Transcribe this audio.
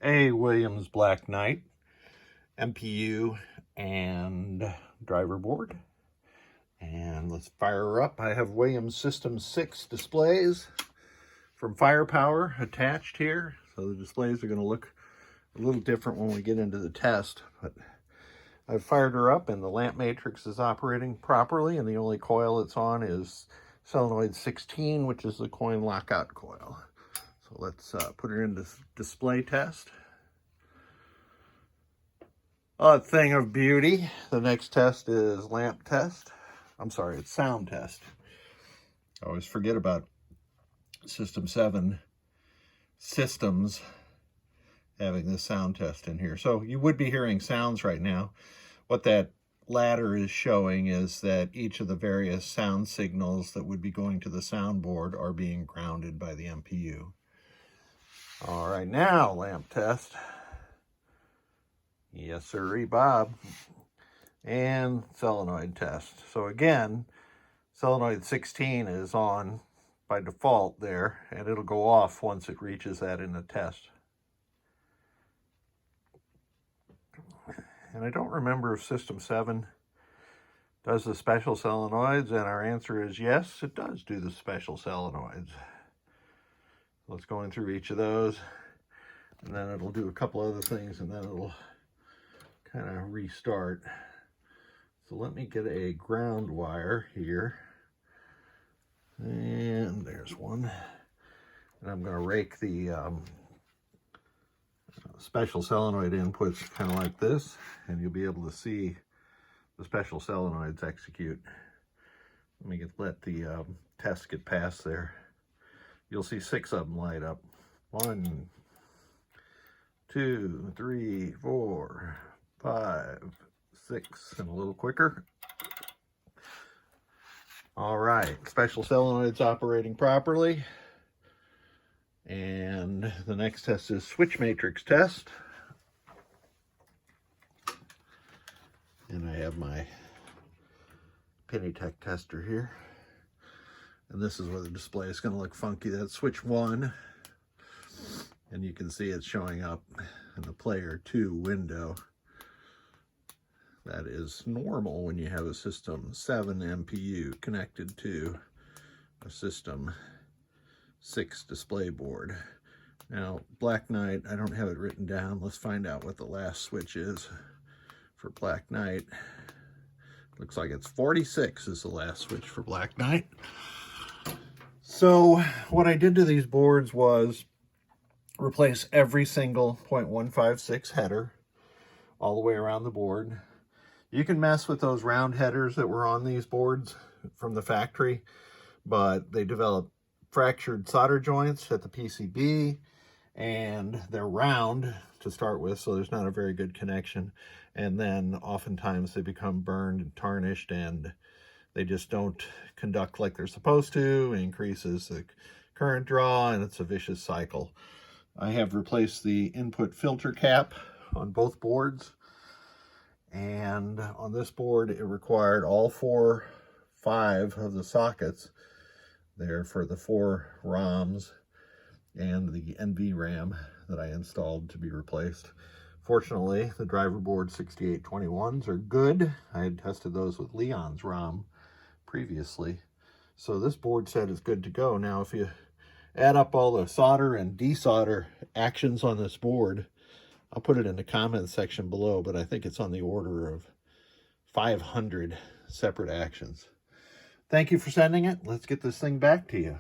a Williams Black Knight MPU and driver board. And let's fire her up. I have Williams System 6 displays from Firepower attached here. So the displays are going to look a little different when we get into the test. But I've fired her up and the lamp matrix is operating properly, and the only coil it's on is solenoid 16, which is the coin lockout coil. So let's put her into display test. A thing of beauty. The next test is lamp test. I'm sorry, it's sound test. I always forget about System 7 systems having this sound test in here. So you would be hearing sounds right now. What that ladder is showing is that each of the various sound signals that would be going to the soundboard are being grounded by the MPU. All right, now lamp test. Yes, sirree, Bob. And solenoid test. So again, solenoid 16 is on by default there, and it'll go off once it reaches that in the test. And I don't remember if System 7 does the special solenoids, and our answer is yes, it does do the special solenoids. Let's go in through each of those, and then it'll do a couple other things, and then it'll kind of restart. So let me get a ground wire here. And there's one. And I'm going to rake the special solenoid inputs kind of like this, and you'll be able to see the special solenoids execute. Let me let the test get past there. You'll see 6 of them light up. 1, 2, 3, 4, 5, 6, and a little quicker. All right, special solenoids operating properly. And the next test is switch matrix test. And I have my Pennytech tester here. And this is where the display is going to look funky. That's switch 1. And you can see it's showing up in the player 2 window. That is normal when you have a System 7 MPU connected to a System 6 display board. Now, Black Knight, I don't have it written down. Let's find out what the last switch is for Black Knight. Looks like it's 46 is the last switch for Black Knight. So what I did to these boards was replace every single 0.156 header all the way around the board. You can mess with those round headers that were on these boards from the factory, but they develop fractured solder joints at the PCB, and they're round to start with, so there's not a very good connection. And then oftentimes they become burned and tarnished, and they just don't conduct like they're supposed to. It increases the current draw, and it's a vicious cycle. I have replaced the input filter cap on both boards. And on this board, it required all 5 of the sockets there for the 4 ROMs and the NV RAM that I installed to be replaced. Fortunately, the driver board 6821s are good. I had tested those with Leon's ROM previously. So this board set is good to go. Now, if you add up all the solder and desolder actions on this board, I'll put it in the comments section below, but I think it's on the order of 500 separate actions. Thank you for sending it. Let's get this thing back to you.